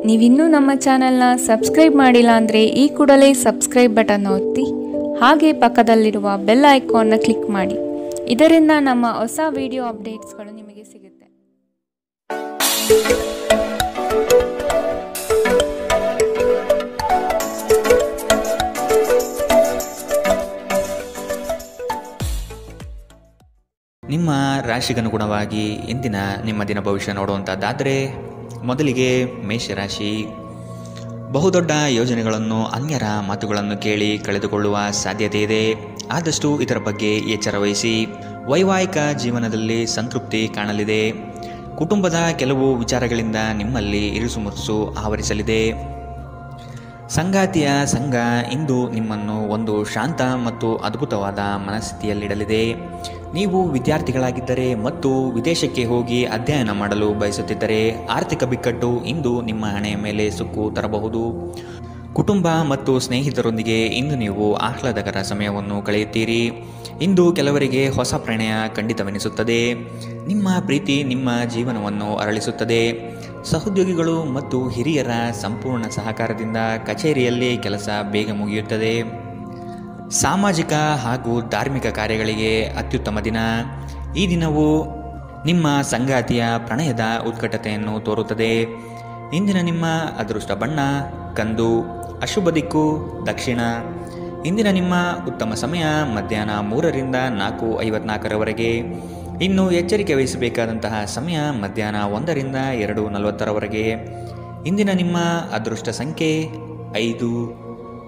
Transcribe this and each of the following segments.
ನೀವಿನ್ನೂ ನಮ್ಮ ಚಾನೆಲ್ನ ಸಬ್ಸ್ಕ್ರೈಬ್ ಮಾಡಿಲ್ಲ ಅಂದರೆ ಈ ಕೂಡಲೇ ಸಬ್ಸ್ಕ್ರೈಬ್ ಬಟನ್ ಒತ್ತಿ ಹಾಗೆ ಪಕ್ಕದಲ್ಲಿರುವ ಬೆಲ್ ಐಕಾನ್ನ ಕ್ಲಿಕ್ ಮಾಡಿ. ಇದರಿಂದ ನಮ್ಮ ಹೊಸ ವಿಡಿಯೋ ಅಪ್ಡೇಟ್ಸ್ಗಳು ನಿಮಗೆ ಸಿಗುತ್ತೆ. ನಿಮ್ಮ ರಾಶಿಗನುಗುಣವಾಗಿ ಇಂದಿನ ನಿಮ್ಮ ದಿನ ಭವಿಷ್ಯ ನೋಡುವಂಥದ್ದಾದರೆ ಮೊದಲಿಗೆ ಮೇಷರಾಶಿ. ಬಹುದೊಡ್ಡ ಯೋಜನೆಗಳನ್ನು, ಅನ್ಯರ ಮಾತುಗಳನ್ನು ಕೇಳಿ ಕಳೆದುಕೊಳ್ಳುವ ಸಾಧ್ಯತೆ ಇದೆ. ಆದಷ್ಟು ಇದರ ಬಗ್ಗೆ ಎಚ್ಚರ ವಹಿಸಿ. ವೈವಾಹಿಕ ಜೀವನದಲ್ಲಿ ಸಂತೃಪ್ತಿ ಕಾಣಲಿದೆ. ಕುಟುಂಬದ ಕೆಲವು ವಿಚಾರಗಳಿಂದ ನಿಮ್ಮಲ್ಲಿ ಇರುಸುಮುರುಸು ಆವರಿಸಲಿದೆ. ಸಂಗಾತಿಯ ಸಂಘ ಇಂದು ನಿಮ್ಮನ್ನು ಒಂದು ಶಾಂತ ಮತ್ತು ಅದ್ಭುತವಾದ ಮನಸ್ಥಿತಿಯಲ್ಲಿಡಲಿದೆ. ನೀವು ವಿದ್ಯಾರ್ಥಿಗಳಾಗಿದ್ದರೆ ಮತ್ತು ವಿದೇಶಕ್ಕೆ ಹೋಗಿ ಅಧ್ಯಯನ ಮಾಡಲು ಬಯಸುತ್ತಿದ್ದರೆ ಆರ್ಥಿಕ ಬಿಕ್ಕಟ್ಟು ಇಂದು ನಿಮ್ಮ ಹಣೆಯ ಮೇಲೆ ಸುಕ್ಕು ತರಬಹುದು. ಕುಟುಂಬ ಮತ್ತು ಸ್ನೇಹಿತರೊಂದಿಗೆ ಇಂದು ನೀವು ಆಹ್ಲಾದಕರ ಸಮಯವನ್ನು ಕಳೆಯುತ್ತೀರಿ. ಇಂದು ಕೆಲವರಿಗೆ ಹೊಸ ಪ್ರಣಯ ಖಂಡಿತವೆನಿಸುತ್ತದೆ. ನಿಮ್ಮ ಪ್ರೀತಿ ನಿಮ್ಮ ಜೀವನವನ್ನು ಅರಳಿಸುತ್ತದೆ. ಸಹೋದ್ಯೋಗಿಗಳು ಮತ್ತು ಹಿರಿಯರ ಸಂಪೂರ್ಣ ಸಹಕಾರದಿಂದ ಕಚೇರಿಯಲ್ಲಿ ಕೆಲಸ ಬೇಗ ಮುಗಿಯುತ್ತದೆ. ಸಾಮಾಜಿಕ ಹಾಗೂ ಧಾರ್ಮಿಕ ಕಾರ್ಯಗಳಿಗೆ ಅತ್ಯುತ್ತಮ ದಿನ. ಈ ದಿನವು ನಿಮ್ಮ ಸಂಗಾತಿಯ ಪ್ರಣಯದ ಉತ್ಕಟತೆಯನ್ನು ತೋರುತ್ತದೆ. ಇಂದಿನ ನಿಮ್ಮ ಅದೃಷ್ಟ ಬಣ್ಣ ಕಂದು, ಅಶುಭ ದಿಕ್ಕು ದಕ್ಷಿಣ. ಇಂದಿನ ನಿಮ್ಮ ಉತ್ತಮ ಸಮಯ ಮಧ್ಯಾಹ್ನ 3ರಿಂದ 4:54ರವರೆಗೆ. ಇನ್ನು ಎಚ್ಚರಿಕೆ ವಹಿಸಬೇಕಾದಂತಹ ಸಮಯ ಮಧ್ಯಾಹ್ನ 1ರಿಂದ 2:40ರವರೆಗೆ. ಇಂದಿನ ನಿಮ್ಮ ಅದೃಷ್ಟ ಸಂಖ್ಯೆ 5.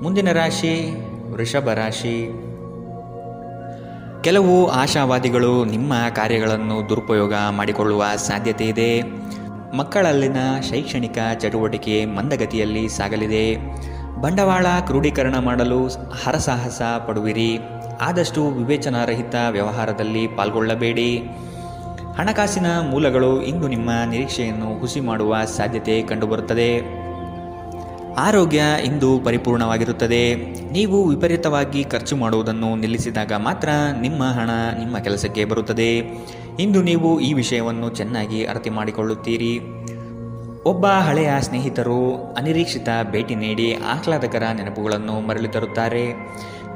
ಮುಂದಿನ ರಾಶಿ ವೃಷಭ ರಾಶಿ. ಕೆಲವು ಆಶಾವಾದಿಗಳು ನಿಮ್ಮ ಕಾರ್ಯಗಳನ್ನು ದುರುಪಯೋಗ ಮಾಡಿಕೊಳ್ಳುವ ಸಾಧ್ಯತೆ ಇದೆ. ಮಕ್ಕಳಲ್ಲಿನ ಶೈಕ್ಷಣಿಕ ಚಟುವಟಿಕೆ ಮಂದಗತಿಯಲ್ಲಿ ಸಾಗಲಿದೆ. ಬಂಡವಾಳ ಕ್ರೋಢೀಕರಣ ಮಾಡಲು ಹರಸಾಹಸ ಪಡುವಿರಿ. ಆದಷ್ಟು ವಿವೇಚನಾರಹಿತ ವ್ಯವಹಾರದಲ್ಲಿ ಪಾಲ್ಗೊಳ್ಳಬೇಡಿ. ಹಣಕಾಸಿನ ಮೂಲಗಳು ಇಂದು ನಿಮ್ಮ ನಿರೀಕ್ಷೆಯನ್ನು ಹುಸಿ ಮಾಡುವ ಸಾಧ್ಯತೆ ಕಂಡುಬರುತ್ತದೆ. ಆರೋಗ್ಯ ಇಂದು ಪರಿಪೂರ್ಣವಾಗಿರುತ್ತದೆ. ನೀವು ವಿಪರೀತವಾಗಿ ಖರ್ಚು ಮಾಡುವುದನ್ನು ನಿಲ್ಲಿಸಿದಾಗ ಮಾತ್ರ ನಿಮ್ಮ ಹಣ ನಿಮ್ಮ ಕೆಲಸಕ್ಕೆ ಬರುತ್ತದೆ. ಇಂದು ನೀವು ಈ ವಿಷಯವನ್ನು ಚೆನ್ನಾಗಿ ಅರ್ಥ ಮಾಡಿಕೊಳ್ಳುತ್ತೀರಿ. ಒಬ್ಬ ಹಳೆಯ ಸ್ನೇಹಿತರು ಅನಿರೀಕ್ಷಿತ ಭೇಟಿ ನೀಡಿ ಆಹ್ಲಾದಕರ ನೆನಪುಗಳನ್ನು ಮರಳಿ ತರುತ್ತಾರೆ.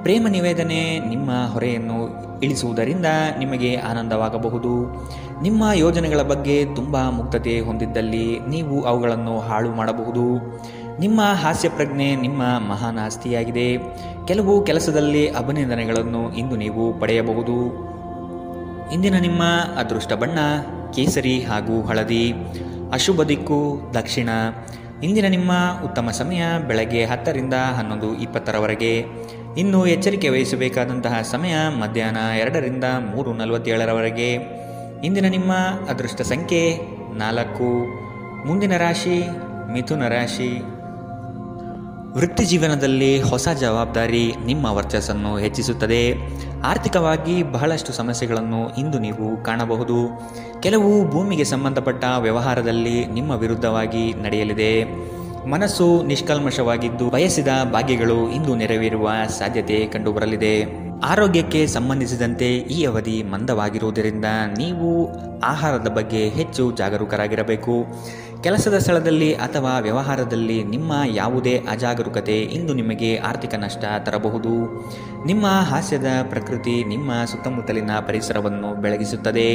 ಪ್ರೇಮ ನಿವೇದನೆ ನಿಮ್ಮ ಹೊರೆಯನ್ನು ಇಳಿಸುವುದರಿಂದ ನಿಮಗೆ ಆನಂದವಾಗಬಹುದು. ನಿಮ್ಮ ಯೋಜನೆಗಳ ಬಗ್ಗೆ ತುಂಬ ಮುಕ್ತತೆ ಹೊಂದಿದ್ದಲ್ಲಿ ನೀವು ಅವುಗಳನ್ನು ಹಾಳು ಮಾಡಬಹುದು. ನಿಮ್ಮ ಹಾಸ್ಯ ಪ್ರಜ್ಞೆ ನಿಮ್ಮ ಮಹಾನ್ ಆಸ್ತಿಯಾಗಿದೆ. ಕೆಲವು ಕೆಲಸದಲ್ಲಿ ಅಭಿನಂದನೆಗಳನ್ನು ಇಂದು ನೀವು ಪಡೆಯಬಹುದು. ಇಂದಿನ ನಿಮ್ಮ ಅದೃಷ್ಟ ಬಣ್ಣ ಕೇಸರಿ ಹಾಗೂ ಹಳದಿ, ಅಶುಭ ದಿಕ್ಕು ದಕ್ಷಿಣ. ಇಂದಿನ ನಿಮ್ಮ ಉತ್ತಮ ಸಮಯ ಬೆಳಗ್ಗೆ 10ರಿಂದ 11:20ರವರೆಗೆ. ಇನ್ನು ಎಚ್ಚರಿಕೆ ವಹಿಸಬೇಕಾದಂತಹ ಸಮಯ ಮಧ್ಯಾಹ್ನ 2ರಿಂದ 3:47ರವರೆಗೆ. ಇಂದಿನ ನಿಮ್ಮ ಅದೃಷ್ಟ ಸಂಖ್ಯೆ 4. ಮುಂದಿನ ರಾಶಿ ಮಿಥುನ ರಾಶಿ. ವೃತ್ತಿ ಜೀವನದಲ್ಲಿ ಹೊಸ ಜವಾಬ್ದಾರಿ ನಿಮ್ಮ ವರ್ಚಸ್ಸನ್ನು ಹೆಚ್ಚಿಸುತ್ತದೆ. ಆರ್ಥಿಕವಾಗಿ ಬಹಳಷ್ಟು ಸಮಸ್ಯೆಗಳನ್ನು ಇಂದು ನೀವು ಕಾಣಬಹುದು. ಕೆಲವು ಭೂಮಿಗೆ ಸಂಬಂಧಪಟ್ಟ ವ್ಯವಹಾರದಲ್ಲಿ ನಿಮ್ಮ ವಿರುದ್ಧವಾಗಿ ನಡೆಯಲಿದೆ. ಮನಸ್ಸು ನಿಷ್ಕಲ್ಮಶವಾಗಿದ್ದು ಬಯಸಿದ ಭಾಗ್ಯಗಳು ಇಂದು ನೆರವೇರುವ ಸಾಧ್ಯತೆ ಕಂಡುಬರಲಿದೆ. ಆರೋಗ್ಯಕ್ಕೆ ಸಂಬಂಧಿಸಿದಂತೆ ಈ ಅವಧಿ ಮಂದವಾಗಿರುವುದರಿಂದ ನೀವು ಆಹಾರದ ಬಗ್ಗೆ ಹೆಚ್ಚು ಜಾಗರೂಕರಾಗಿರಬೇಕು. ಕೆಲಸದ ಸ್ಥಳದಲ್ಲಿ ಅಥವಾ ವ್ಯವಹಾರದಲ್ಲಿ ನಿಮ್ಮ ಯಾವುದೇ ಅಜಾಗರೂಕತೆ ಇಂದು ನಿಮಗೆ ಆರ್ಥಿಕ ನಷ್ಟ ತರಬಹುದು. ನಿಮ್ಮ ಹಾಸ್ಯದ ಪ್ರಕೃತಿ ನಿಮ್ಮ ಸುತ್ತಮುತ್ತಲಿನ ಪರಿಸರವನ್ನು ಬೆಳಗಿಸುತ್ತದೆ.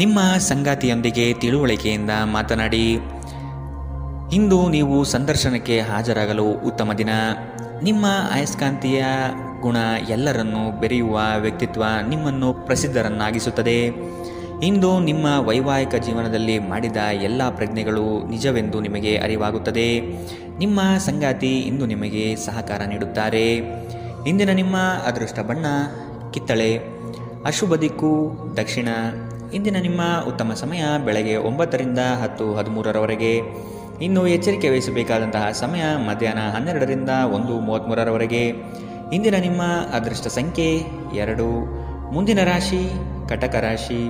ನಿಮ್ಮ ಸಂಗಾತಿಯೊಂದಿಗೆ ತಿಳುವಳಿಕೆಯಿಂದ ಮಾತನಾಡಿ. ಇಂದು ನೀವು ಸಂದರ್ಶನಕ್ಕೆ ಹಾಜರಾಗಲು ಉತ್ತಮ ದಿನ. ನಿಮ್ಮ ಅಯಸ್ಕಾಂತೀಯ ಗುಣ ಎಲ್ಲರನ್ನೂ ಬೆರೆಯುವ ವ್ಯಕ್ತಿತ್ವ ನಿಮ್ಮನ್ನು ಪ್ರಸಿದ್ಧರನ್ನಾಗಿಸುತ್ತದೆ. ಇಂದು ನಿಮ್ಮ ವೈವಾಹಿಕ ಜೀವನದಲ್ಲಿ ಮಾಡಿದ ಎಲ್ಲ ಪ್ರಜ್ಞೆಗಳು ನಿಜವೆಂದು ನಿಮಗೆ ಅರಿವಾಗುತ್ತದೆ. ನಿಮ್ಮ ಸಂಗಾತಿ ಇಂದು ನಿಮಗೆ ಸಹಕಾರ ನೀಡುತ್ತಾರೆ. ಇಂದಿನ ನಿಮ್ಮ ಅದೃಷ್ಟ ಬಣ್ಣ ಕಿತ್ತಳೆ, ಅಶುಭ ದಿಕ್ಕು ದಕ್ಷಿಣ. ಇಂದಿನ ನಿಮ್ಮ ಉತ್ತಮ ಸಮಯ ಬೆಳಗ್ಗೆ 9ರಿಂದ 10:13ರವರೆಗೆ. ಇನ್ನು ಎಚ್ಚರಿಕೆ ವಹಿಸಬೇಕಾದಂತಹ ಸಮಯ ಮಧ್ಯಾಹ್ನ 12ರಿಂದ 1:33ರವರೆಗೆ. ಇಂದಿನ ನಿಮ್ಮ ಅದೃಷ್ಟ ಸಂಖ್ಯೆ 2. ಮುಂದಿನ ರಾಶಿ ಕಟಕ ರಾಶಿ.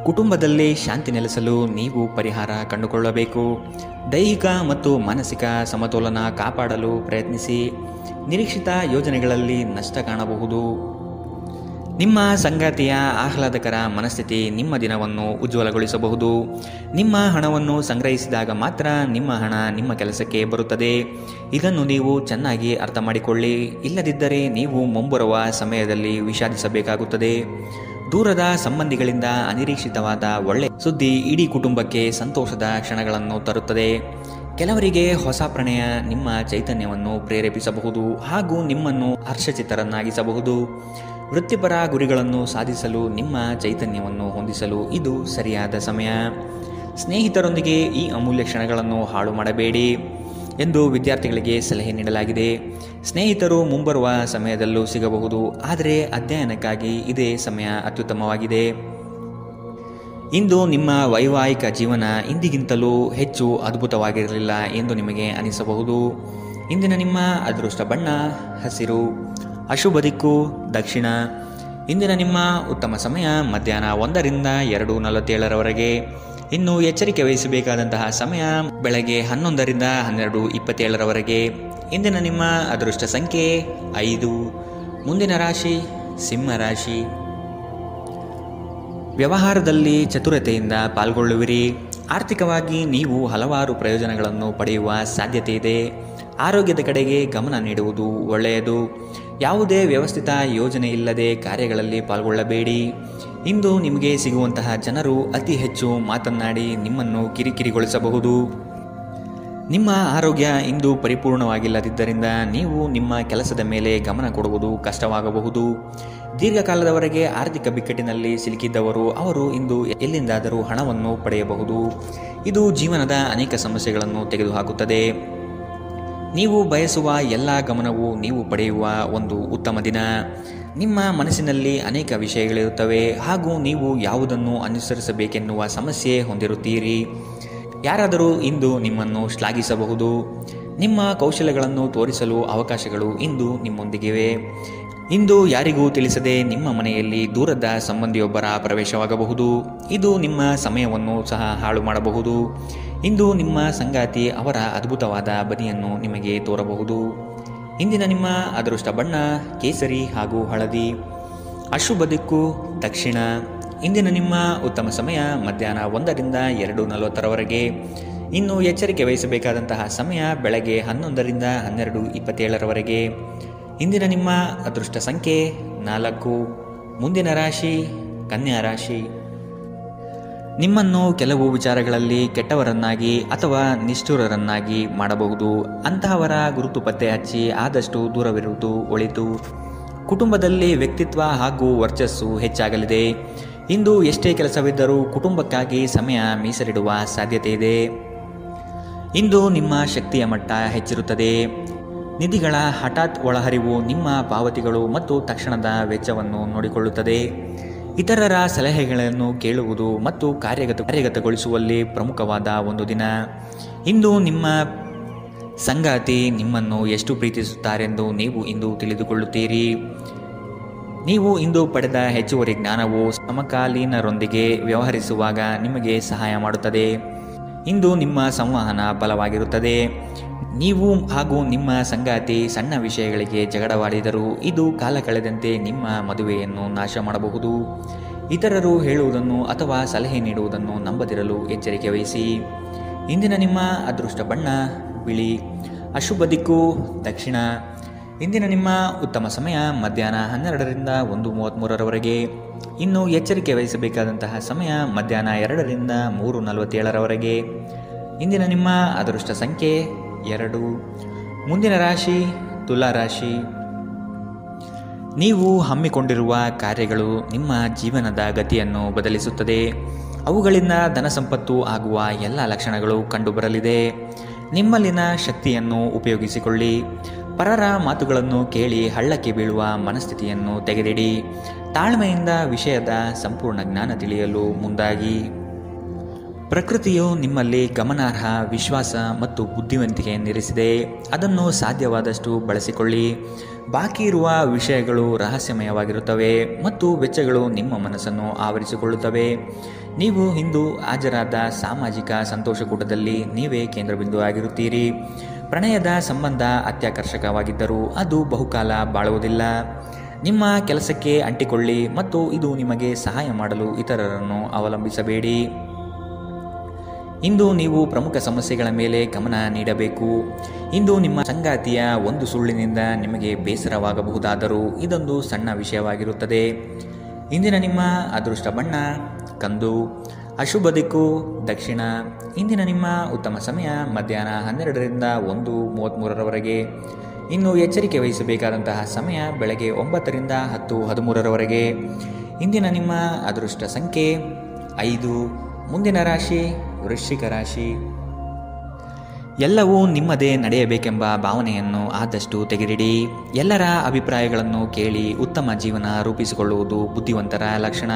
ಕುಟುಂಬದಲ್ಲಿ ಶಾಂತಿ ನೆಲೆಸಲು ನೀವು ಪರಿಹಾರ ಕಂಡುಕೊಳ್ಳಬೇಕು. ದೈಹಿಕ ಮತ್ತು ಮಾನಸಿಕ ಸಮತೋಲನ ಕಾಪಾಡಲು ಪ್ರಯತ್ನಿಸಿ. ನಿರೀಕ್ಷಿತ ಯೋಜನೆಗಳಲ್ಲಿ ನಷ್ಟ ಕಾಣಬಹುದು. ನಿಮ್ಮ ಸಂಗಾತಿಯ ಆಹ್ಲಾದಕರ ಮನಸ್ಥಿತಿ ನಿಮ್ಮ ದಿನವನ್ನು ಉಜ್ವಲಗೊಳಿಸಬಹುದು. ನಿಮ್ಮ ಹಣವನ್ನು ಸಂಗ್ರಹಿಸಿದಾಗ ಮಾತ್ರ ನಿಮ್ಮ ಹಣ ನಿಮ್ಮ ಕೆಲಸಕ್ಕೆ ಬರುತ್ತದೆ. ಇದನ್ನು ನೀವು ಚೆನ್ನಾಗಿ ಅರ್ಥ ಮಾಡಿಕೊಳ್ಳಿ. ಇಲ್ಲದಿದ್ದರೆ ನೀವು ಮುಂಬರುವ ಸಮಯದಲ್ಲಿ ವಿಷಾದಿಸಬೇಕಾಗುತ್ತದೆ. ದೂರದ ಸಂಬಂಧಿಗಳಿಂದ ಅನಿರೀಕ್ಷಿತವಾದ ಒಳ್ಳೆ ಸುದ್ದಿ ಇಡೀ ಕುಟುಂಬಕ್ಕೆ ಸಂತೋಷದ ಕ್ಷಣಗಳನ್ನು ತರುತ್ತದೆ. ಕೆಲವರಿಗೆ ಹೊಸ ಪ್ರಣಯ ನಿಮ್ಮ ಚೈತನ್ಯವನ್ನು ಪ್ರೇರೇಪಿಸಬಹುದು ಹಾಗೂ ನಿಮ್ಮನ್ನು ಹರ್ಷಚಿತ್ತರನ್ನಾಗಿಸಬಹುದು. ವೃತ್ತಿಪರ ಗುರಿಗಳನ್ನು ಸಾಧಿಸಲು ನಿಮ್ಮ ಚೈತನ್ಯವನ್ನು ಹೊಂದಿಸಲು ಇದು ಸರಿಯಾದ ಸಮಯ. ಸ್ನೇಹಿತರೊಂದಿಗೆ ಈ ಅಮೂಲ್ಯ ಕ್ಷಣಗಳನ್ನು ಹಾಳು ಮಾಡಬೇಡಿ ಎಂದು ವಿದ್ಯಾರ್ಥಿಗಳಿಗೆ ಸಲಹೆ ನೀಡಲಾಗಿದೆ. ಸ್ನೇಹಿತರು ಮುಂಬರುವ ಸಮಯದಲ್ಲೂ ಸಿಗಬಹುದು, ಆದರೆ ಅಧ್ಯಯನಕ್ಕಾಗಿ ಇದೇ ಸಮಯ ಅತ್ಯುತ್ತಮವಾಗಿದೆ. ಇಂದು ನಿಮ್ಮ ವೈವಾಹಿಕ ಜೀವನ ಇಂದಿಗಿಂತಲೂ ಹೆಚ್ಚು ಅದ್ಭುತವಾಗಿರಲಿಲ್ಲ ಎಂದು ನಿಮಗೆ ಅನಿಸಬಹುದು. ಇಂದಿನ ನಿಮ್ಮ ಅದೃಷ್ಟ ಬಣ್ಣ ಹಸಿರು, ಅಶುಭ ದಿಕ್ಕು ದಕ್ಷಿಣ. ಇಂದಿನ ನಿಮ್ಮ ಉತ್ತಮ ಸಮಯ ಮಧ್ಯಾಹ್ನ 1 ರಿಂದ 2:47 ಇನ್ನು ಎಚ್ಚರಿಕೆ ವಹಿಸಬೇಕಾದಂತಹ ಸಮಯ ಬೆಳಗ್ಗೆ 11 ರಿಂದ 12:27 ಇಂದಿನ ನಿಮ್ಮ ಅದೃಷ್ಟ ಸಂಖ್ಯೆ 5. ಮುಂದಿನ ರಾಶಿ ಸಿಂಹ ರಾಶಿ. ವ್ಯವಹಾರದಲ್ಲಿ ಚತುರತೆಯಿಂದ ಪಾಲ್ಗೊಳ್ಳುವಿರಿ. ಆರ್ಥಿಕವಾಗಿ ನೀವು ಹಲವಾರು ಪ್ರಯೋಜನಗಳನ್ನು ಪಡೆಯುವ ಸಾಧ್ಯತೆ ಇದೆ. ಆರೋಗ್ಯದ ಕಡೆಗೆ ಗಮನ ನೀಡುವುದು ಒಳ್ಳೆಯದು. ಯಾವುದೇ ವ್ಯವಸ್ಥಿತ ಯೋಜನೆ ಇಲ್ಲದೆ ಕಾರ್ಯಗಳಲ್ಲಿ ಪಾಲ್ಗೊಳ್ಳಬೇಡಿ. ಇಂದು ನಿಮಗೆ ಸಿಗುವಂತಹ ಜನರು ಅತಿ ಹೆಚ್ಚು ಮಾತನಾಡಿ ನಿಮ್ಮನ್ನು ಕಿರಿಕಿರಿಗೊಳಿಸಬಹುದು. ನಿಮ್ಮ ಆರೋಗ್ಯ ಇಂದು ಪರಿಪೂರ್ಣವಾಗಿಲ್ಲದಿದ್ದರಿಂದ ನೀವು ನಿಮ್ಮ ಕೆಲಸದ ಮೇಲೆ ಗಮನ ಕೊಡುವುದು ಕಷ್ಟವಾಗಬಹುದು. ದೀರ್ಘಕಾಲದವರೆಗೆ ಆರ್ಥಿಕ ಬಿಕ್ಕಟ್ಟಿನಲ್ಲಿ ಸಿಲುಕಿದ್ದವರು ಅವರು ಇಂದು ಎಲ್ಲಿಂದಾದರೂ ಹಣವನ್ನು ಪಡೆಯಬಹುದು. ಇದು ಜೀವನದ ಅನೇಕ ಸಮಸ್ಯೆಗಳನ್ನು ತೆಗೆದುಹಾಕುತ್ತದೆ. ನೀವು ಬಯಸುವ ಎಲ್ಲ ಗಮನವು ನೀವು ಪಡೆಯುವ ಒಂದು ಉತ್ತಮ ದಿನ. ನಿಮ್ಮ ಮನಸ್ಸಿನಲ್ಲಿ ಅನೇಕ ವಿಷಯಗಳಿರುತ್ತವೆ ಹಾಗೂ ನೀವು ಯಾವುದನ್ನು ಅನುಸರಿಸಬೇಕೆನ್ನುವ ಸಮಸ್ಯೆ ಹೊಂದಿರುತ್ತೀರಿ. ಯಾರಾದರೂ ಇಂದು ನಿಮ್ಮನ್ನು ಶ್ಲಾಘಿಸಬಹುದು. ನಿಮ್ಮ ಕೌಶಲ್ಯಗಳನ್ನು ತೋರಿಸಲು ಅವಕಾಶಗಳು ಇಂದು ನಿಮ್ಮೊಂದಿಗಿವೆ. ಇಂದು ಯಾರಿಗೂ ತಿಳಿಸದೆ ನಿಮ್ಮ ಮನೆಯಲ್ಲಿ ದೂರದ ಸಂಬಂಧಿಯೊಬ್ಬರ ಪ್ರವೇಶವಾಗಬಹುದು. ಇದು ನಿಮ್ಮ ಸಮಯವನ್ನು ಸಹ ಹಾಳು ಮಾಡಬಹುದು. ಇಂದು ನಿಮ್ಮ ಸಂಗಾತಿ ಅವರ ಅದ್ಭುತವಾದ ಬದಿಯನ್ನು ನಿಮಗೆ ತೋರಬಹುದು. ಇಂದಿನ ನಿಮ್ಮ ಅದೃಷ್ಟ ಬಣ್ಣ ಕೇಸರಿ ಹಾಗೂ ಹಳದಿ, ಅಶುಭ ದಿಕ್ಕು ದಕ್ಷಿಣ. ಇಂದಿನ ನಿಮ್ಮ ಉತ್ತಮ ಸಮಯ ಮಧ್ಯಾಹ್ನ 1 ರಿಂದ 2:40 ಇನ್ನು ಎಚ್ಚರಿಕೆ ವಹಿಸಬೇಕಾದಂತಹ ಸಮಯ ಬೆಳಗ್ಗೆ 11 ರಿಂದ 12:27 ಇಂದಿನ ನಿಮ್ಮ ಅದೃಷ್ಟ ಸಂಖ್ಯೆ 4. ಮುಂದಿನ ರಾಶಿ ಕನ್ಯಾ ರಾಶಿ. ನಿಮ್ಮನ್ನು ಕೆಲವು ವಿಚಾರಗಳಲ್ಲಿ ಕೆಟ್ಟವರನ್ನಾಗಿ ಅಥವಾ ನಿಷ್ಠುರರನ್ನಾಗಿ ಮಾಡಬಹುದು. ಅಂತಹವರ ಗುರುತು ಪತ್ತೆ ಹಚ್ಚಿ ಆದಷ್ಟು ದೂರವಿರುವುದು ಒಳಿತು. ಕುಟುಂಬದಲ್ಲಿ ವ್ಯಕ್ತಿತ್ವ ಹಾಗೂ ವರ್ಚಸ್ಸು ಹೆಚ್ಚಾಗಲಿದೆ. ಇಂದು ಎಷ್ಟೇ ಕೆಲಸವಿದ್ದರೂ ಕುಟುಂಬಕ್ಕಾಗಿ ಸಮಯ ಮೀಸಲಿಡುವ ಸಾಧ್ಯತೆ ಇದೆ. ಇಂದು ನಿಮ್ಮ ಶಕ್ತಿಯ ಮಟ್ಟ ಹೆಚ್ಚಿರುತ್ತದೆ. ನಿಧಿಗಳ ಹಠಾತ್ ಒಳಹರಿವು ನಿಮ್ಮ ಪಾವತಿಗಳು ಮತ್ತು ತಕ್ಷಣದ ವೆಚ್ಚವನ್ನು ನೋಡಿಕೊಳ್ಳುತ್ತದೆ. ಇತರರ ಸಲಹೆಗಳನ್ನು ಕೇಳುವುದು ಮತ್ತು ಕಾರ್ಯಗತಗೊಳಿಸುವಲ್ಲಿ ಪ್ರಮುಖವಾದ ಒಂದು ದಿನ. ಇಂದು ನಿಮ್ಮ ಸಂಗಾತಿ ನಿಮ್ಮನ್ನು ಎಷ್ಟು ಪ್ರೀತಿಸುತ್ತಾರೆಂದು ನೀವು ಇಂದು ತಿಳಿದುಕೊಳ್ಳುತ್ತೀರಿ. ನೀವು ಇಂದು ಪಡೆದ ಹೆಚ್ಚುವರಿ ಜ್ಞಾನವು ಸಮಕಾಲೀನರೊಂದಿಗೆ ವ್ಯವಹರಿಸುವಾಗ ನಿಮಗೆ ಸಹಾಯ ಮಾಡುತ್ತದೆ. ಇಂದು ನಿಮ್ಮ ಸಂವಹನ ಬಲವಾಗಿರುತ್ತದೆ. ನೀವು ಹಾಗೂ ನಿಮ್ಮ ಸಂಗಾತಿ ಸಣ್ಣ ವಿಷಯಗಳಿಗೆ ಜಗಳವಾಡಿದರೂ ಇದು ಕಾಲ ಕಳೆದಂತೆ ನಿಮ್ಮ ಮದುವೆಯನ್ನು ನಾಶ ಮಾಡಬಹುದು. ಇತರರು ಹೇಳುವುದನ್ನು ಅಥವಾ ಸಲಹೆ ನೀಡುವುದನ್ನು ನಂಬದಿರಲು ಎಚ್ಚರಿಕೆ ವಹಿಸಿ. ಇಂದಿನ ನಿಮ್ಮ ಅದೃಷ್ಟ ಬಣ್ಣ ಬಿಳಿ, ಅಶುಭ ದಿಕ್ಕು ದಕ್ಷಿಣ. ಇಂದಿನ ನಿಮ್ಮ ಉತ್ತಮ ಸಮಯ ಮಧ್ಯಾಹ್ನ 12 ರಿಂದ 1:33 ಇನ್ನು ಎಚ್ಚರಿಕೆ ವಹಿಸಬೇಕಾದಂತಹ ಸಮಯ ಮಧ್ಯಾಹ್ನ 2 ರಿಂದ 3:47 ಇಂದಿನ ನಿಮ್ಮ ಅದೃಷ್ಟ ಸಂಖ್ಯೆ 2. ಮುಂದಿನ ರಾಶಿ ತುಲಾ ರಾಶಿ. ನೀವು ಹಮ್ಮಿಕೊಂಡಿರುವ ಕಾರ್ಯಗಳು ನಿಮ್ಮ ಜೀವನದ ಗತಿಯನ್ನು ಬದಲಿಸುತ್ತದೆ. ಅವುಗಳಿಂದ ಧನ ಸಂಪತ್ತು ಆಗುವ ಎಲ್ಲ ಲಕ್ಷಣಗಳು ಕಂಡುಬರಲಿದೆ. ನಿಮ್ಮಲ್ಲಿನ ಶಕ್ತಿಯನ್ನು ಉಪಯೋಗಿಸಿಕೊಳ್ಳಿ. ಪರರ ಮಾತುಗಳನ್ನು ಕೇಳಿ ಹಳ್ಳಕ್ಕೆ ಬೀಳುವ ಮನಸ್ಥಿತಿಯನ್ನು ತೆಗೆದಿಡಿ. ತಾಳ್ಮೆಯಿಂದ ವಿಷಯದ ಸಂಪೂರ್ಣ ಜ್ಞಾನ ತಿಳಿಯಲು ಮುಂದಾಗಿ. ಪ್ರಕೃತಿಯು ನಿಮ್ಮಲ್ಲಿ ಗಮನಾರ್ಹ ವಿಶ್ವಾಸ ಮತ್ತು ಬುದ್ಧಿವಂತಿಕೆಯನ್ನಿರಿಸಿದೆ. ಅದನ್ನು ಸಾಧ್ಯವಾದಷ್ಟು ಬಳಸಿಕೊಳ್ಳಿ. ಬಾಕಿ ಇರುವ ವಿಷಯಗಳು ರಹಸ್ಯಮಯವಾಗಿರುತ್ತವೆ ಮತ್ತು ವೆಚ್ಚಗಳು ನಿಮ್ಮ ಮನಸ್ಸನ್ನು ಆವರಿಸಿಕೊಳ್ಳುತ್ತವೆ. ನೀವು ಇಂದು ಹಾಜರಾದ ಸಾಮಾಜಿಕ ಸಂತೋಷಕೂಟದಲ್ಲಿ ನೀವೇ ಕೇಂದ್ರಬಿಂದು ಆಗಿರುತ್ತೀರಿ. ಪ್ರಣಯದ ಸಂಬಂಧ ಅತ್ಯಾಕರ್ಷಕವಾಗಿದ್ದರೂ ಅದು ಬಹುಕಾಲ ಬಾಳುವುದಿಲ್ಲ. ನಿಮ್ಮ ಕೆಲಸಕ್ಕೆ ಅಂಟಿಕೊಳ್ಳಿ ಮತ್ತು ಇದು ನಿಮಗೆ ಸಹಾಯ ಮಾಡಲು ಇತರರನ್ನು ಅವಲಂಬಿಸಬೇಡಿ. ಇಂದು ನೀವು ಪ್ರಮುಖ ಸಮಸ್ಯೆಗಳ ಮೇಲೆ ಗಮನ ನೀಡಬೇಕು. ಇಂದು ನಿಮ್ಮ ಸಂಗಾತಿಯ ಒಂದು ಸುಳ್ಳಿನಿಂದ ನಿಮಗೆ ಬೇಸರವಾಗಬಹುದಾದರೂ ಇದೊಂದು ಸಣ್ಣ ವಿಷಯವಾಗಿರುತ್ತದೆ. ಇಂದಿನ ನಿಮ್ಮ ಅದೃಷ್ಟ ಬಣ್ಣ ಕಂದು, ಅಶುಭ ದಿಕ್ಕು ದಕ್ಷಿಣ. ಇಂದಿನ ನಿಮ್ಮ ಉತ್ತಮ ಸಮಯ ಮಧ್ಯಾಹ್ನ 12ರಿಂದ 1:33ರವರೆಗೆ. ಇನ್ನು ಎಚ್ಚರಿಕೆ ವಹಿಸಬೇಕಾದಂತಹ ಸಮಯ ಬೆಳಗ್ಗೆ 9ರಿಂದ 10:13ರವರೆಗೆ. ಇಂದಿನ ನಿಮ್ಮ ಅದೃಷ್ಟ ಸಂಖ್ಯೆ 5. ಮುಂದಿನ ರಾಶಿ ವೃಶ್ಚಿಕ ರಾಶಿ. ಎಲ್ಲವೂ ನಿಮ್ಮದೇ ನಡೆಯಬೇಕೆಂಬ ಭಾವನೆಯನ್ನು ಆದಷ್ಟು ತೆಗೆದಿಡಿ. ಎಲ್ಲರ ಅಭಿಪ್ರಾಯಗಳನ್ನು ಕೇಳಿ ಉತ್ತಮ ಜೀವನ ರೂಪಿಸಿಕೊಳ್ಳುವುದು ಬುದ್ಧಿವಂತರ ಲಕ್ಷಣ.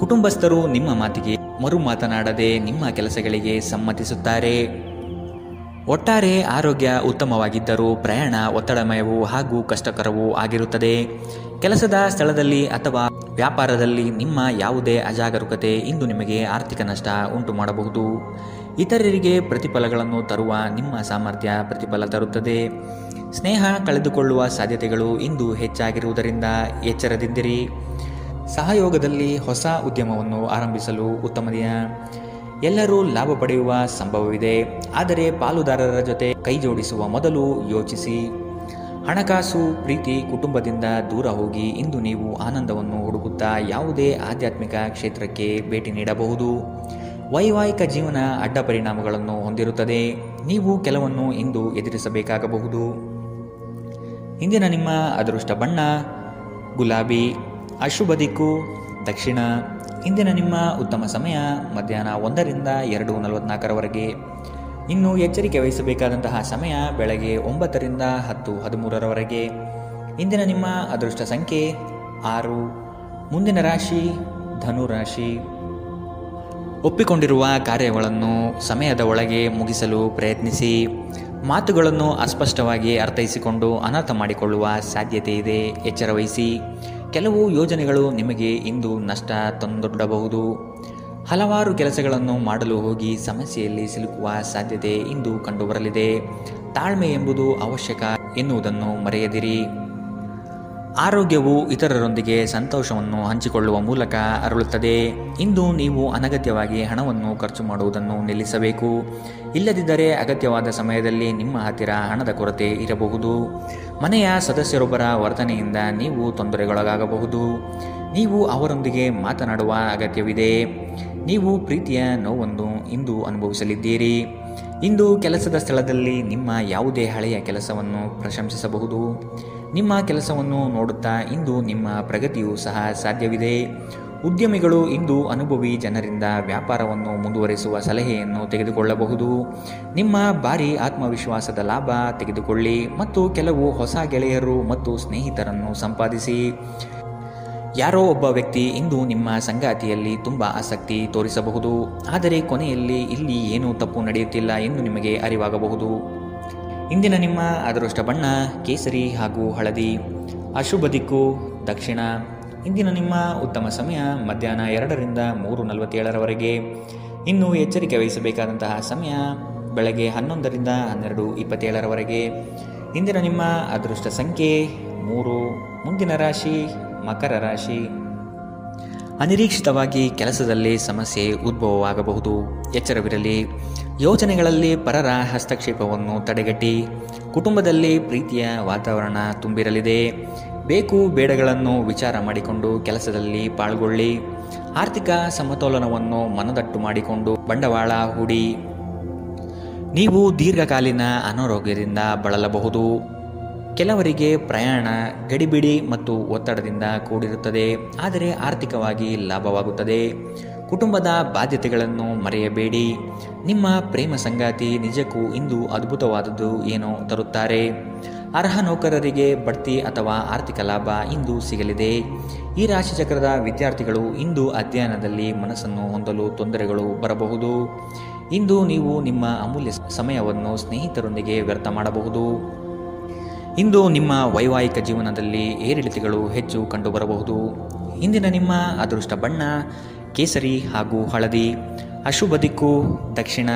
ಕುಟುಂಬಸ್ಥರು ನಿಮ್ಮ ಮಾತಿಗೆ ಮರು ಮಾತನಾಡದೆ ನಿಮ್ಮ ಕೆಲಸಗಳಿಗೆ ಸಮ್ಮತಿಸುತ್ತಾರೆ. ಒಟ್ಟಾರೆ ಆರೋಗ್ಯ ಉತ್ತಮವಾಗಿದ್ದರೂ ಪ್ರಯಾಣ ಒತ್ತಡಮಯವೂ ಹಾಗೂ ಕಷ್ಟಕರವೂ ಆಗಿರುತ್ತದೆ. ಕೆಲಸದ ಸ್ಥಳದಲ್ಲಿ ಅಥವಾ ವ್ಯಾಪಾರದಲ್ಲಿ ನಿಮ್ಮ ಯಾವುದೇ ಅಜಾಗರೂಕತೆ ಇಂದು ನಿಮಗೆ ಆರ್ಥಿಕ ನಷ್ಟ ಉಂಟು ಮಾಡಬಹುದು. ಇತರರಿಗೆ ಪ್ರತಿಫಲಗಳನ್ನು ತರುವ ನಿಮ್ಮ ಸಾಮರ್ಥ್ಯ ಪ್ರತಿಫಲ ತರುತ್ತದೆ. ಸ್ನೇಹ ಕಳೆದುಕೊಳ್ಳುವ ಸಾಧ್ಯತೆಗಳು ಇಂದು ಹೆಚ್ಚಾಗಿರುವುದರಿಂದ ಎಚ್ಚರದಿಂದಿರಿ. ಸಹಯೋಗದಲ್ಲಿ ಹೊಸ ಉದ್ಯಮವನ್ನು ಆರಂಭಿಸಲು ಉತ್ತಮ ದಿನ. ಎಲ್ಲರೂ ಲಾಭ ಪಡೆಯುವ ಸಂಭವವಿದೆ, ಆದರೆ ಪಾಲುದಾರರ ಜೊತೆ ಕೈಜೋಡಿಸುವ ಮೊದಲು ಯೋಚಿಸಿ. ಹಣಕಾಸು, ಪ್ರೀತಿ, ಕುಟುಂಬದಿಂದ ದೂರ ಹೋಗಿ ಇಂದು ನೀವು ಆನಂದವನ್ನು ಹುಡುಕುತ್ತಾ ಯಾವುದೇ ಆಧ್ಯಾತ್ಮಿಕ ಕ್ಷೇತ್ರಕ್ಕೆ ಭೇಟಿ ನೀಡಬಹುದು. ವೈವಾಹಿಕ ಜೀವನ ಅಡ್ಡ ಪರಿಣಾಮಗಳನ್ನು ಹೊಂದಿರುತ್ತದೆ. ನೀವು ಕೆಲವನ್ನು ಇಂದು ಎದುರಿಸಬೇಕಾಗಬಹುದು. ಇಂದಿನ ನಿಮ್ಮ ಅದೃಷ್ಟ ಬಣ್ಣ ಗುಲಾಬಿ, ಅಶುಭ ದಿಕ್ಕು ದಕ್ಷಿಣ. ಇಂದಿನ ನಿಮ್ಮ ಉತ್ತಮ ಸಮಯ ಮಧ್ಯಾಹ್ನ 1ರಿಂದ 2:44ರವರೆಗೆ. ಇನ್ನು ಎಚ್ಚರಿಕೆ ವಹಿಸಬೇಕಾದಂತಹ ಸಮಯ ಬೆಳಗ್ಗೆ 9ರಿಂದ 10:13ರವರೆಗೆ. ಇಂದಿನ ನಿಮ್ಮ ಅದೃಷ್ಟ ಸಂಖ್ಯೆ 6. ಮುಂದಿನ ರಾಶಿ ಧನು ರಾಶಿ. ಒಪ್ಪಿಕೊಂಡಿರುವ ಕಾರ್ಯಗಳನ್ನು ಸಮಯದ ಒಳಗೆ ಮುಗಿಸಲು ಪ್ರಯತ್ನಿಸಿ. ಮಾತುಗಳನ್ನು ಅಸ್ಪಷ್ಟವಾಗಿ ಅರ್ಥೈಸಿಕೊಂಡು ಅನರ್ಥ ಮಾಡಿಕೊಳ್ಳುವ ಸಾಧ್ಯತೆ ಇದೆ, ಎಚ್ಚರವಹಿಸಿ. ಕೆಲವು ಯೋಜನೆಗಳು ನಿಮಗೆ ಇಂದು ನಷ್ಟ ತಂದೊಡ್ಡಬಹುದು. ಹಲವಾರು ಕೆಲಸಗಳನ್ನು ಮಾಡಲು ಹೋಗಿ ಸಮಸ್ಯೆಯಲ್ಲಿ ಸಿಲುಕುವ ಸಾಧ್ಯತೆ ಇಂದು ಕಂಡುಬರಲಿದೆ. ತಾಳ್ಮೆ ಎಂಬುದು ಅವಶ್ಯಕ ಎನ್ನುವುದನ್ನು ಮರೆಯದಿರಿ. ಆರೋಗ್ಯವು ಇತರರೊಂದಿಗೆ ಸಂತೋಷವನ್ನು ಹಂಚಿಕೊಳ್ಳುವ ಮೂಲಕ ಅರಳುತ್ತದೆ. ಇಂದು ನೀವು ಅನಗತ್ಯವಾಗಿ ಹಣವನ್ನು ಖರ್ಚು ಮಾಡುವುದನ್ನು ನಿಲ್ಲಿಸಬೇಕು. ಇಲ್ಲದಿದ್ದರೆ ಅಗತ್ಯವಾದ ಸಮಯದಲ್ಲಿ ನಿಮ್ಮ ಹತ್ತಿರ ಹಣದ ಕೊರತೆ ಇರಬಹುದು. ಮನೆಯ ಸದಸ್ಯರೊಬ್ಬರ ವರ್ತನೆಯಿಂದ ನೀವು ತೊಂದರೆಗೊಳಗಾಗಬಹುದು. ನೀವು ಅವರೊಂದಿಗೆ ಮಾತನಾಡುವ ಅಗತ್ಯವಿದೆ. ನೀವು ಪ್ರೀತಿಯ ನೋವನ್ನು ಇಂದು ಅನುಭವಿಸಲಿದ್ದೀರಿ. ಇಂದು ಕೆಲಸದ ಸ್ಥಳದಲ್ಲಿ ನಿಮ್ಮ ಯಾವುದೇ ಹಳೆಯ ಕೆಲಸವನ್ನು ಪ್ರಶಂಸಿಸಬಹುದು. ನಿಮ್ಮ ಕೆಲಸವನ್ನು ನೋಡುತ್ತಾ ಇಂದು ನಿಮ್ಮ ಪ್ರಗತಿಯೂ ಸಹ ಸಾಧ್ಯವಿದೆ. ಉದ್ಯಮಿಗಳು ಇಂದು ಅನುಭವಿ ಜನರಿಂದ ವ್ಯಾಪಾರವನ್ನು ಮುಂದುವರಿಸುವ ಸಲಹೆಯನ್ನು ತೆಗೆದುಕೊಳ್ಳಬಹುದು. ನಿಮ್ಮ ಭಾರಿ ಆತ್ಮವಿಶ್ವಾಸದ ಲಾಭ ತೆಗೆದುಕೊಳ್ಳಿ ಮತ್ತು ಕೆಲವು ಹೊಸ ಗೆಳೆಯರು ಮತ್ತು ಸ್ನೇಹಿತರನ್ನು ಸಂಪಾದಿಸಿ. ಯಾರೋ ಒಬ್ಬ ವ್ಯಕ್ತಿ ಇಂದು ನಿಮ್ಮ ಸಂಗಾತಿಯಲ್ಲಿ ತುಂಬ ಆಸಕ್ತಿ ತೋರಿಸಬಹುದು, ಆದರೆ ಕೊನೆಯಲ್ಲಿ ಇಲ್ಲಿ ಏನೂ ತಪ್ಪು ನಡೆಯುತ್ತಿಲ್ಲ ಎಂದು ನಿಮಗೆ ಅರಿವಾಗಬಹುದು. ಇಂದಿನ ನಿಮ್ಮ ಅದೃಷ್ಟ ಬಣ್ಣ ಕೇಸರಿ ಹಾಗೂ ಹಳದಿ, ಅಶುಭ ದಿಕ್ಕು ದಕ್ಷಿಣ. ಇಂದಿನ ನಿಮ್ಮ ಉತ್ತಮ ಸಮಯ ಮಧ್ಯಾಹ್ನ 2ರಿಂದ 3:47ರವರೆಗೆ. ಇನ್ನು ಎಚ್ಚರಿಕೆ ವಹಿಸಬೇಕಾದಂತಹ ಸಮಯ ಬೆಳಗ್ಗೆ 11ರಿಂದ 12:27ರವರೆಗೆ. ಇಂದಿನ ನಿಮ್ಮ ಅದೃಷ್ಟ ಸಂಖ್ಯೆ 3. ಮುಂದಿನ ರಾಶಿ ಮಕರ ರಾಶಿ. ಅನಿರೀಕ್ಷಿತವಾಗಿ ಕೆಲಸದಲ್ಲಿ ಸಮಸ್ಯೆ ಉದ್ಭವವಾಗಬಹುದು, ಎಚ್ಚರವಿರಲಿ. ಯೋಜನೆಗಳಲ್ಲಿ ಪರರ ಹಸ್ತಕ್ಷೇಪವನ್ನು ತಡೆಗಟ್ಟಿ. ಕುಟುಂಬದಲ್ಲಿ ಪ್ರೀತಿಯ ವಾತಾವರಣ ತುಂಬಿರಲಿದೆ. ಬೇಕು ಬೇಡಗಳನ್ನು ವಿಚಾರ ಮಾಡಿಕೊಂಡು ಕೆಲಸದಲ್ಲಿ ಪಾಲ್ಗೊಳ್ಳಿ. ಆರ್ಥಿಕ ಸಮತೋಲನವನ್ನು ಮನದಟ್ಟು ಮಾಡಿಕೊಂಡು ಬಂಡವಾಳ ಹೂಡಿ. ನೀವು ದೀರ್ಘಕಾಲೀನ ಅನಾರೋಗ್ಯದಿಂದ ಬಳಲಬಹುದು. ಕೆಲವರಿಗೆ ಪ್ರಯಾಣ ಗಡಿಬಿಡಿ ಮತ್ತು ಒತ್ತಡದಿಂದ ಕೂಡಿರುತ್ತದೆ, ಆದರೆ ಆರ್ಥಿಕವಾಗಿ ಲಾಭವಾಗುತ್ತದೆ. ಕುಟುಂಬದ ಬಾಧ್ಯತೆಗಳನ್ನು ಮರೆಯಬೇಡಿ. ನಿಮ್ಮ ಪ್ರೇಮ ಸಂಗಾತಿ ನಿಜಕ್ಕೂ ಇಂದು ಅದ್ಭುತವಾದದ್ದು ಏನೋ ತರುತ್ತಾರೆ. ಅರ್ಹ ನೌಕರರಿಗೆ ಬಡ್ತಿ ಅಥವಾ ಆರ್ಥಿಕ ಲಾಭ ಇಂದು ಸಿಗಲಿದೆ. ಈ ರಾಶಿಚಕ್ರದ ವಿದ್ಯಾರ್ಥಿಗಳು ಇಂದು ಅಧ್ಯಯನದಲ್ಲಿ ಮನಸ್ಸನ್ನು ಹೊಂದಲು ತೊಂದರೆಗಳು ಬರಬಹುದು. ಇಂದು ನೀವು ನಿಮ್ಮ ಅಮೂಲ್ಯ ಸಮಯವನ್ನು ಸ್ನೇಹಿತರೊಂದಿಗೆ ವ್ಯರ್ಥ ಮಾಡಬಹುದು. ಇಂದು ನಿಮ್ಮ ವೈವಾಹಿಕ ಜೀವನದಲ್ಲಿ ಏರಿಳಿತಗಳು ಹೆಚ್ಚು ಕಂಡುಬರಬಹುದು. ಇಂದಿನ ನಿಮ್ಮ ಅದೃಷ್ಟ ಬಣ್ಣ ಕೇಸರಿ ಹಾಗೂ ಹಳದಿ, ಅಶುಭ ದಿಕ್ಕು ದಕ್ಷಿಣ.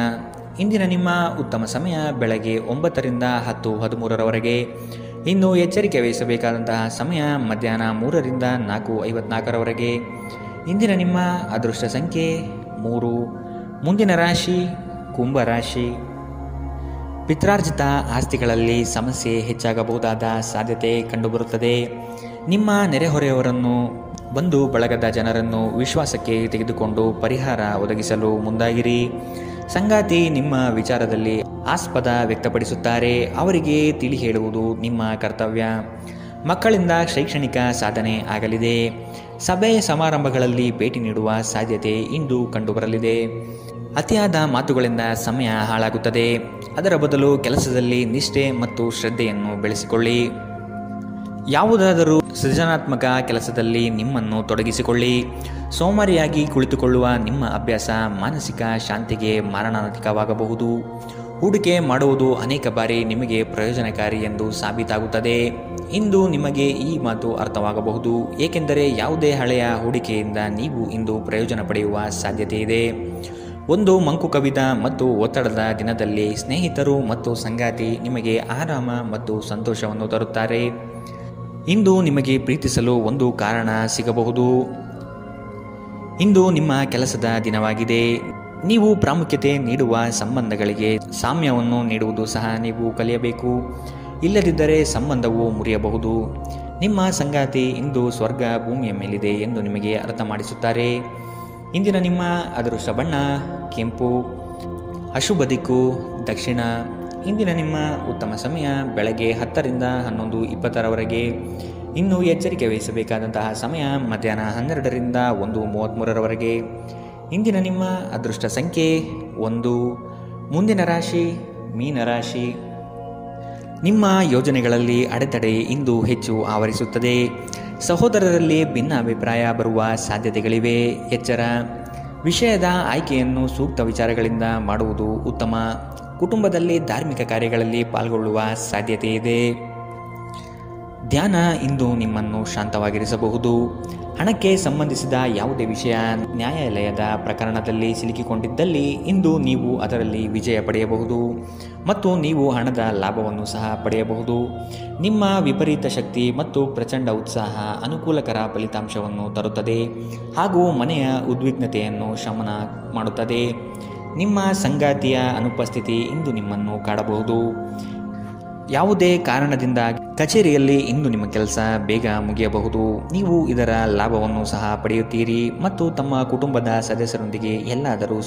ಇಂದಿನ ನಿಮ್ಮ ಉತ್ತಮ ಸಮಯ ಬೆಳಗ್ಗೆ 9ರಿಂದ 10:13ರವರೆಗೆ. ಇನ್ನು ಎಚ್ಚರಿಕೆ ವಹಿಸಬೇಕಾದಂತಹ ಸಮಯ ಮಧ್ಯಾಹ್ನ 3ರಿಂದ 4:54 ಇಂದಿನ ನಿಮ್ಮ ಅದೃಷ್ಟ ಸಂಖ್ಯೆ 3. ಮುಂದಿನ ರಾಶಿ ಕುಂಭರಾಶಿ. ಪಿತ್ರಾರ್ಜಿತ ಆಸ್ತಿಗಳಲ್ಲಿ ಸಮಸ್ಯೆ ಹೆಚ್ಚಾಗಬಹುದಾದ ಸಾಧ್ಯತೆ ಕಂಡುಬರುತ್ತದೆ. ನಿಮ್ಮ ನೆರೆಹೊರೆಯವರನ್ನು, ಬಂಧು ಬಳಗದ ಜನರನ್ನು ವಿಶ್ವಾಸಕ್ಕೆ ತೆಗೆದುಕೊಂಡು ಪರಿಹಾರ ಒದಗಿಸಲು ಮುಂದಾಗಿರಿ. ಸಂಗಾತಿ ನಿಮ್ಮ ವಿಚಾರದಲ್ಲಿ ಆಸ್ಪದ ವ್ಯಕ್ತಪಡಿಸುತ್ತಾರೆ. ಅವರಿಗೆ ತಿಳಿ ಹೇಳುವುದು ನಿಮ್ಮ ಕರ್ತವ್ಯ. ಮಕ್ಕಳಿಂದ ಶೈಕ್ಷಣಿಕ ಸಾಧನೆ ಆಗಲಿದೆ. ಸಭೆ ಸಮಾರಂಭಗಳಲ್ಲಿ ಭೇಟಿ ನೀಡುವ ಸಾಧ್ಯತೆ ಇಂದು ಕಂಡುಬರಲಿದೆ. ಅತಿಯಾದ ಮಾತುಗಳಿಂದ ಸಮಯ ಹಾಳಾಗುತ್ತದೆ. ಅದರ ಬದಲು ಕೆಲಸದಲ್ಲಿ ನಿಷ್ಠೆ ಮತ್ತು ಶ್ರದ್ಧೆಯನ್ನು ಬೆಳೆಸಿಕೊಳ್ಳಿ. ಯಾವುದಾದರೂ ಸೃಜನಾತ್ಮಕ ಕೆಲಸದಲ್ಲಿ ನಿಮ್ಮನ್ನು ತೊಡಗಿಸಿಕೊಳ್ಳಿ. ಸೋಮಾರಿಯಾಗಿ ಕುಳಿತುಕೊಳ್ಳುವ ನಿಮ್ಮ ಅಭ್ಯಾಸ ಮಾನಸಿಕ ಶಾಂತಿಗೆ ಮಾರಣಾಂತಿಕವಾಗಬಹುದು. ಹೂಡಿಕೆ ಮಾಡುವುದು ಅನೇಕ ಬಾರಿ ನಿಮಗೆ ಪ್ರಯೋಜನಕಾರಿ ಎಂದು ಸಾಬೀತಾಗುತ್ತದೆ. ಇಂದು ನಿಮಗೆ ಈ ಮಾತು ಅರ್ಥವಾಗಬಹುದು, ಏಕೆಂದರೆ ಯಾವುದೇ ಹಳೆಯ ಹೂಡಿಕೆಯಿಂದ ನೀವು ಇಂದು ಪ್ರಯೋಜನ ಪಡೆಯುವ ಸಾಧ್ಯತೆ ಇದೆ. ಒಂದು ಮಂಕು ಕವಿದ ಮತ್ತು ಒತ್ತಡದ ದಿನದಲ್ಲಿ ಸ್ನೇಹಿತರು ಮತ್ತು ಸಂಗಾತಿ ನಿಮಗೆ ಆರಾಮ ಮತ್ತು ಸಂತೋಷವನ್ನು ತರುತ್ತಾರೆ. ಇಂದು ನಿಮಗೆ ಪ್ರೀತಿಸಲು ಒಂದು ಕಾರಣ ಸಿಗಬಹುದು. ಇಂದು ನಿಮ್ಮ ಕೆಲಸದ ದಿನವಾಗಿದೆ. ನೀವು ಪ್ರಾಮುಖ್ಯತೆ ನೀಡುವ ಸಂಬಂಧಗಳಿಗೆ ಸಾಮ್ಯವನ್ನು ನೀಡುವುದು ಸಹ ನೀವು ಕಲಿಯಬೇಕು. ಇಲ್ಲದಿದ್ದರೆ ಸಂಬಂಧವು ಮುರಿಯಬಹುದು. ನಿಮ್ಮ ಸಂಗಾತಿ ಇಂದು ಸ್ವರ್ಗ ಭೂಮಿಯ ಮೇಲಿದೆ ಎಂದು ನಿಮಗೆ ಅರ್ಥ ಮಾಡಿಸುತ್ತಾರೆ. ಇಂದಿನ ನಿಮ್ಮ ಅದೃಷ್ಟ ಬಣ್ಣ ಕೆಂಪು. ಅಶುಭ ದಿಕ್ಕು ದಕ್ಷಿಣ. ಇಂದಿನ ನಿಮ್ಮ ಉತ್ತಮ ಸಮಯ ಬೆಳಗ್ಗೆ 10ರಿಂದ 11:20 ಇನ್ನು ಎಚ್ಚರಿಕೆ ವಹಿಸಬೇಕಾದಂತಹ ಸಮಯ ಮಧ್ಯಾಹ್ನ 12ರಿಂದ 1:33 ಇಂದಿನ ನಿಮ್ಮ ಅದೃಷ್ಟ ಸಂಖ್ಯೆ 1. ಮುಂದಿನ ರಾಶಿ ಮೀನರಾಶಿ. ನಿಮ್ಮ ಯೋಜನೆಗಳಲ್ಲಿ ಅಡೆತಡೆ ಇಂದು ಹೆಚ್ಚು ಆವರಿಸುತ್ತದೆ. ಸಹೋದರರಲ್ಲಿ ಭಿನ್ನಾಭಿಪ್ರಾಯ ಬರುವ ಸಾಧ್ಯತೆಗಳಿವೆ. ಎಚ್ಚರ. ವಿಷಯದ ಆಯ್ಕೆಯನ್ನು ಸೂಕ್ತ ವಿಚಾರಗಳಿಂದ ಮಾಡುವುದು ಉತ್ತಮ. ಕುಟುಂಬದಲ್ಲಿ ಧಾರ್ಮಿಕ ಕಾರ್ಯಗಳಲ್ಲಿ ಪಾಲ್ಗೊಳ್ಳುವ ಸಾಧ್ಯತೆ ಇದೆ. ಧ್ಯಾನ ಇಂದು ನಿಮ್ಮನ್ನು ಶಾಂತವಾಗಿರಿಸಬಹುದು. ಹಣಕ್ಕೆ ಸಂಬಂಧಿಸಿದ ಯಾವುದೇ ವಿಷಯ ನ್ಯಾಯಾಲಯದ ಪ್ರಕರಣದಲ್ಲಿ ಸಿಲುಕಿಕೊಂಡಿದ್ದಲ್ಲಿ ಇಂದು ನೀವು ಅದರಲ್ಲಿ ವಿಜಯ ಪಡೆಯಬಹುದು ಮತ್ತು ನೀವು ಹಣದ ಲಾಭವನ್ನು ಸಹ ಪಡೆಯಬಹುದು. ನಿಮ್ಮ ವಿಪರೀತ ಶಕ್ತಿ ಮತ್ತು ಪ್ರಚಂಡ ಉತ್ಸಾಹ ಅನುಕೂಲಕರ ಫಲಿತಾಂಶವನ್ನು ತರುತ್ತದೆ ಹಾಗೂ ಮನೆಯ ಉದ್ವಿಗ್ನತೆಯನ್ನು ಶಮನ ಮಾಡುತ್ತದೆ. ನಿಮ್ಮ ಸಂಗಾತಿಯ ಅನುಪಸ್ಥಿತಿ ಇಂದು ನಿಮ್ಮನ್ನು ಕಾಡಬಹುದು. ಯಾವುದೇ ಕಾರಣದಿಂದ ಕಚೇರಿಯಲ್ಲಿ ಇಂದು ನಿಮ್ಮ ಕೆಲಸ ಬೇಗ ಮುಗಿಯಬಹುದು. ನೀವು ಇದರ ಲಾಭವನ್ನು ಸಹ ಪಡೆಯುತ್ತೀರಿ ಮತ್ತು ತಮ್ಮ ಕುಟುಂಬದ ಸದಸ್ಯರೊಂದಿಗೆ ಎಲ್ಲಾದರೂ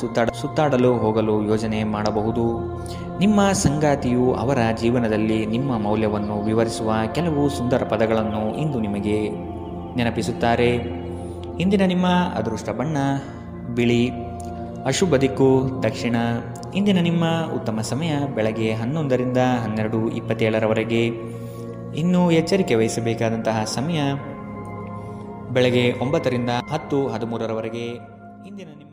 ಸುತ್ತಾಡಲು ಹೋಗಲು ಯೋಜನೆ ಮಾಡಬಹುದು. ನಿಮ್ಮ ಸಂಗಾತಿಯು ಅವರ ಜೀವನದಲ್ಲಿ ನಿಮ್ಮ ಮೌಲ್ಯವನ್ನು ವಿವರಿಸುವ ಕೆಲವು ಸುಂದರ ಪದಗಳನ್ನು ಇಂದು ನಿಮಗೆ ನೆನಪಿಸುತ್ತಾರೆ. ಇಂದಿನ ನಿಮ್ಮ ಅದೃಷ್ಟ ಬಣ್ಣ ಬಿಳಿ. ಅಶುಭ ದಿಕ್ಕು ದಕ್ಷಿಣ. ಇಂದಿನ ನಿಮ್ಮ ಉತ್ತಮ ಸಮಯ ಬೆಳಗ್ಗೆ 11ರಿಂದ 12:27 ಇನ್ನು ಎಚ್ಚರಿಕೆ ವಹಿಸಬೇಕಾದಂತಹ ಸಮಯ ಬೆಳಗ್ಗೆ 9ರಿಂದ 10:13 ಇಂದಿನ ನಿಮ್ಮ